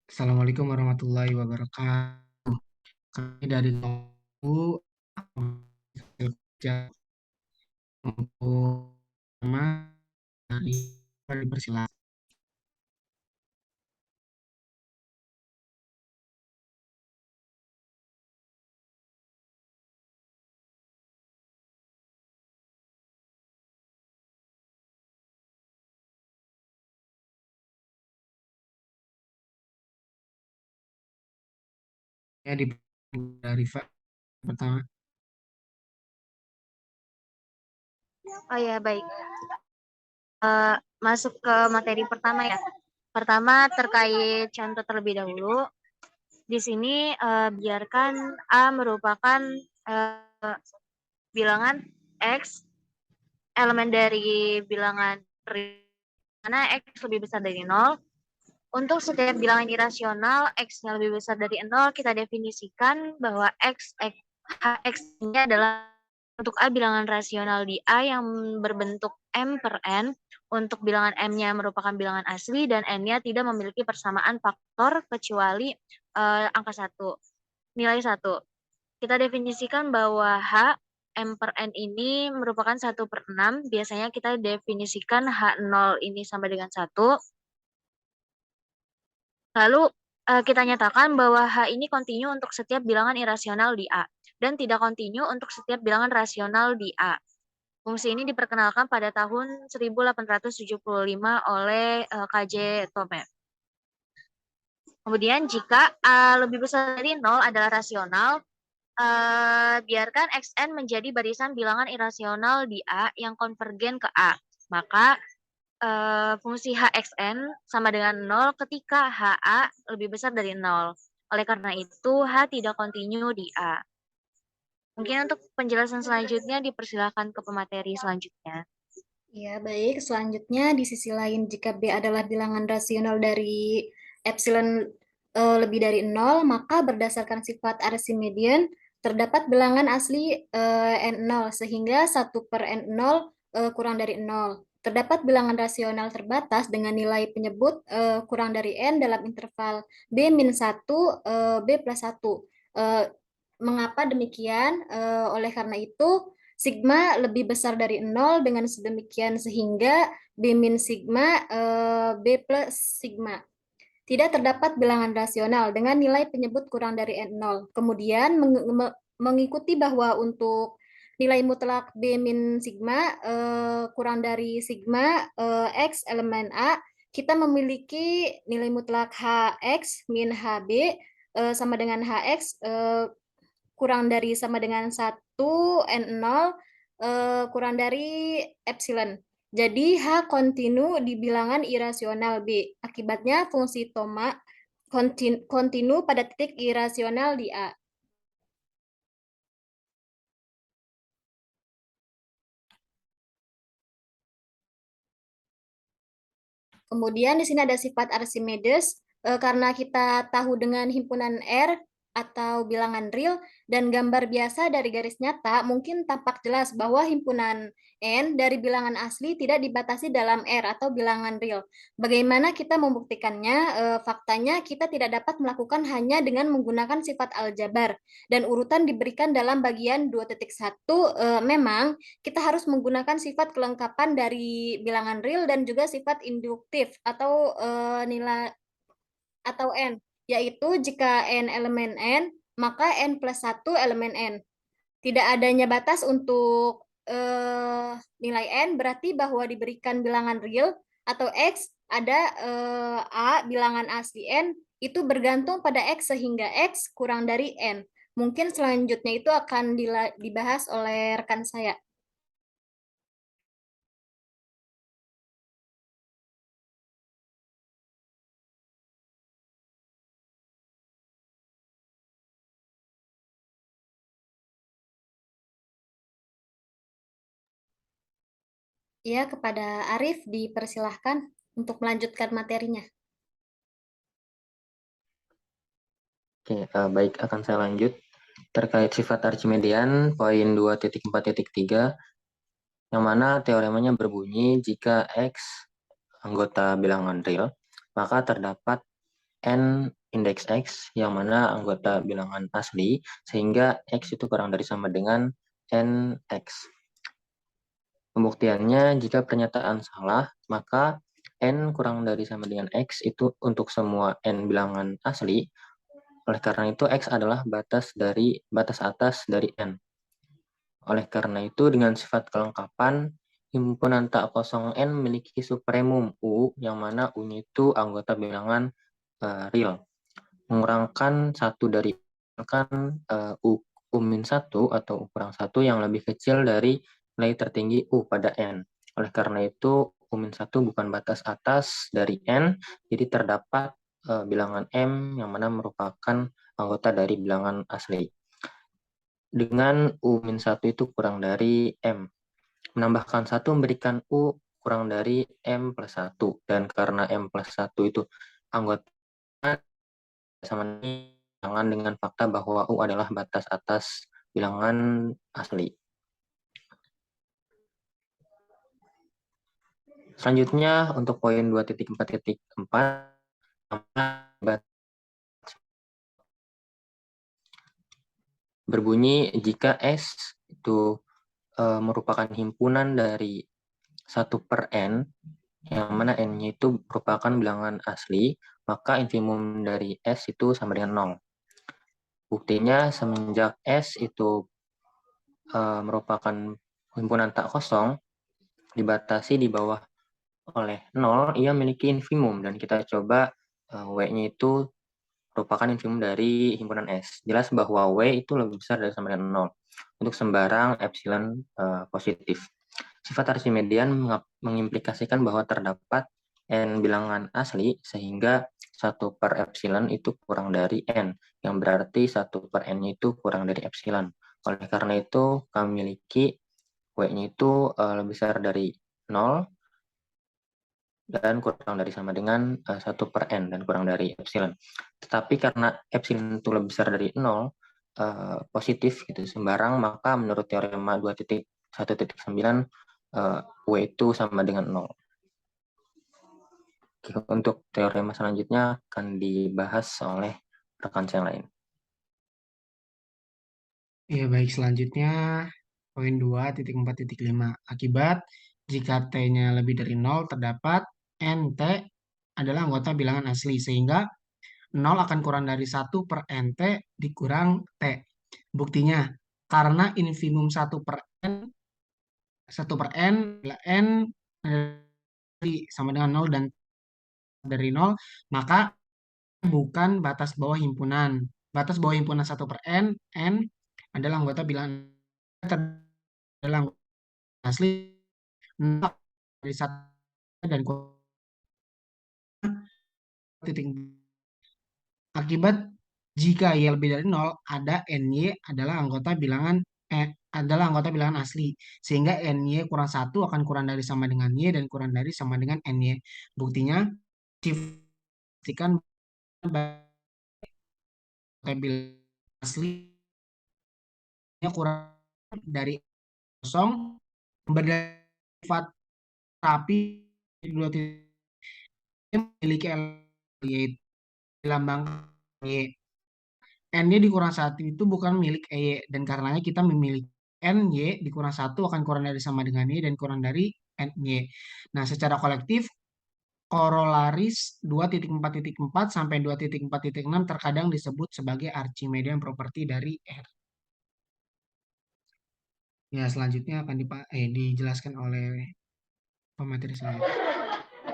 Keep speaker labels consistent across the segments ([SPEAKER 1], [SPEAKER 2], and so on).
[SPEAKER 1] Assalamualaikum warahmatullahi wabarakatuh. Kami dari Tunggu kerja untuk sama dari dipersilakan. Ya di dari pertama.
[SPEAKER 2] Oh ya, baik. Masuk ke materi pertama ya. Pertama terkait contoh terlebih dahulu. Di sini biarkan A merupakan bilangan X, elemen dari bilangan mana X lebih besar dari 0. Untuk setiap bilangan irasional X-nya lebih besar dari 0, kita definisikan bahwa X ini adalah untuk A bilangan rasional di A yang berbentuk M per N, untuk bilangan M-nya merupakan bilangan asli dan N-nya tidak memiliki persamaan faktor kecuali angka 1, nilai 1. Kita definisikan bahwa H M per N ini merupakan 1/6. Biasanya kita definisikan H0 ini sama dengan 1. Lalu kita nyatakan bahwa H ini kontinu untuk setiap bilangan irasional di A dan tidak kontinu untuk setiap bilangan rasional di A. Fungsi ini diperkenalkan pada tahun 1875 oleh KJ Tome. Kemudian jika A lebih besar dari 0 adalah rasional, biarkan Xn menjadi barisan bilangan irasional di A yang konvergen ke A. Maka fungsi Hxn sama dengan 0 ketika Ha lebih besar dari 0. Oleh karena itu, H tidak kontinu di A. Mungkin untuk penjelasan selanjutnya dipersilakan ke pemateri selanjutnya.
[SPEAKER 3] Ya, baik. Selanjutnya, di sisi lain, jika B adalah bilangan rasional dari epsilon lebih dari 0, maka berdasarkan sifat Archimedean, terdapat bilangan asli N0, sehingga 1/N0 kurang dari 0. Terdapat bilangan rasional terbatas dengan nilai penyebut kurang dari N dalam interval B-1, B plus 1. Mengapa demikian? Oleh karena itu, sigma lebih besar dari 0 dengan sedemikian sehingga B min sigma B plus sigma. Tidak terdapat bilangan rasional dengan nilai penyebut kurang dari N0. Kemudian mengikuti bahwa untuk nilai mutlak B min sigma kurang dari sigma X elemen A, kita memiliki nilai mutlak Hx min Hb sama dengan Hx kurang dari sama dengan 1 N0 kurang dari epsilon. Jadi H kontinu di bilangan irasional B. Akibatnya fungsi Thoma kontinu pada titik irasional di A. Kemudian di sini ada sifat Archimedes, karena kita tahu dengan himpunan R atau bilangan real dan gambar biasa dari garis nyata, mungkin tampak jelas bahwa himpunan N dari bilangan asli tidak dibatasi dalam R atau bilangan real. Bagaimana kita membuktikannya? Faktanya kita tidak dapat melakukan hanya dengan menggunakan sifat aljabar dan urutan diberikan dalam bagian 2.1. Memang kita harus menggunakan sifat kelengkapan dari bilangan real dan juga sifat induktif atau nilai atau n, yaitu jika n elemen n, maka n plus 1 elemen n. Tidak adanya batas untuk nilai n berarti bahwa diberikan bilangan real atau x ada a bilangan asli n itu bergantung pada x sehingga x kurang dari n. Mungkin selanjutnya itu akan dibahas oleh rekan saya. Ya, kepada Arif dipersilahkan untuk melanjutkan materinya.
[SPEAKER 4] Oke, baik, akan saya lanjut. Terkait sifat Archimedean, poin 2.4.3, yang mana teoremanya berbunyi jika X anggota bilangan real, maka terdapat n indeks X yang mana anggota bilangan asli, sehingga X itu kurang dari sama dengan NX. Pembuktiannya, jika pernyataan salah, maka N kurang dari sama dengan X itu untuk semua N bilangan asli. Oleh karena itu, X adalah batas atas dari N. Oleh karena itu, dengan sifat kelengkapan, himpunan tak kosong N memiliki supremum U, yang mana U-nya itu anggota bilangan real. Mengurangkan satu dari U-1 atau U kurang 1 yang lebih kecil dari nilai tertinggi U pada N. Oleh karena itu, U-1 bukan batas atas dari N, jadi terdapat bilangan M yang mana merupakan anggota dari bilangan asli. Dengan U-1 itu kurang dari M. Menambahkan 1 memberikan U kurang dari M plus 1. Dan karena M plus 1 itu anggota sama bilangan dengan fakta bahwa U adalah batas atas bilangan asli. Selanjutnya untuk poin 2.4.4 berbunyi jika S itu merupakan himpunan dari 1 per N, yang mana N-nya itu merupakan bilangan asli, maka infimum dari S itu sama dengan 0. Buktinya, semenjak S itu merupakan himpunan tak kosong, dibatasi di bawah oleh 0, ia memiliki infimum, dan kita coba W-nya itu merupakan infimum dari himpunan S. Jelas bahwa W itu lebih besar dari sama dengan 0 untuk sembarang epsilon positif. Sifat Archimedean mengimplikasikan bahwa terdapat N bilangan asli, sehingga 1 per epsilon itu kurang dari N, yang berarti 1 per N itu kurang dari epsilon. Oleh karena itu, kami memiliki W-nya itu lebih besar dari 0, dan kurang dari sama dengan 1 per N dan kurang dari epsilon. Tetapi karena epsilon itu lebih besar dari 0, positif gitu sembarang, maka menurut teorema 2.1.9 W itu sama dengan 0. Untuk teorema selanjutnya akan dibahas oleh rekan saya yang lain.
[SPEAKER 1] Ya, baik. Selanjutnya, poin 2.4.5. Akibat jika T-nya lebih dari 0, terdapat NT adalah anggota bilangan asli, sehingga 0 akan kurang dari 1 per NT dikurang T. Buktinya, karena infimum 1 per N, 1 per N, N sama dengan 0 dan dari 0, maka bukan batas bawah himpunan. Batas bawah himpunan 1 per N adalah anggota bilangan adalah anggota asli 0 dari 1 dan titik. Akibat jika Y lebih dari 0, ada NY adalah anggota bilangan asli, sehingga NY kurang 1 akan kurang dari sama dengan Y dan kurang dari sama dengan NY. Buktinya, pastikan bilangan aslinya kurang dari 0, berdasarkan tapi dua memiliki yaitu lambang Y. N-nya dikurang 1 itu bukan milik EY, dan karenanya kita memiliki N-Y dikurang 1 akan kurang dari sama dengan Y dan kurang dari N-Y. Nah, secara kolektif, korolaris 2.4.4 sampai 2.4.6 terkadang disebut sebagai Archimedean property dari R. Ya, selanjutnya akan dijelaskan oleh pemateri selanjutnya.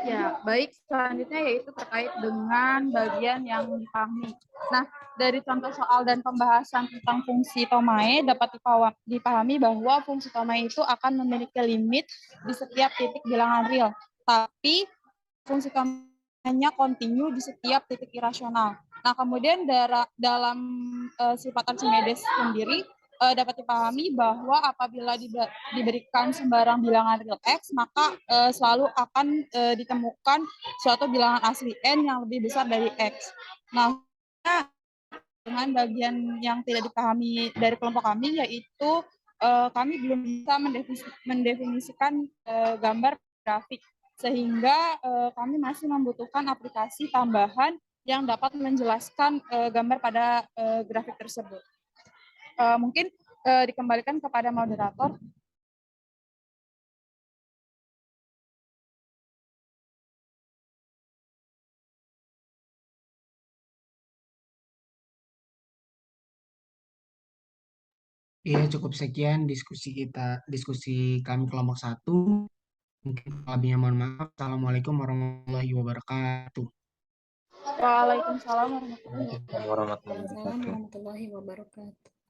[SPEAKER 5] Ya, baik. Selanjutnya yaitu terkait dengan bagian yang dipahami. Nah, dari contoh soal dan pembahasan tentang fungsi Tomae dapat dipahami bahwa fungsi Tomae itu akan memiliki limit di setiap titik bilangan real. Tapi fungsi Tomae hanya kontinu di setiap titik irasional. Nah, kemudian dalam sifat Archimedes sendiri dapat dipahami bahwa apabila diberikan sembarang bilangan real X, maka selalu akan ditemukan suatu bilangan asli N yang lebih besar dari X. Nah, dengan bagian yang tidak dipahami dari kelompok kami, yaitu kami belum bisa mendefinisikan gambar grafik, sehingga kami masih membutuhkan aplikasi tambahan yang dapat menjelaskan gambar pada grafik tersebut. Mungkin dikembalikan kepada moderator.
[SPEAKER 1] Iya, cukup sekian diskusi kami kelompok 1. Mungkin lebihnya mohon maaf. Assalamualaikum warahmatullahi wabarakatuh.
[SPEAKER 5] Waalaikumsalam warahmatullahi wabarakatuh.
[SPEAKER 4] Warahmatullahi
[SPEAKER 3] Waalaikumsalam
[SPEAKER 4] wabarakatuh.
[SPEAKER 3] warahmatullahi wabarakatuh.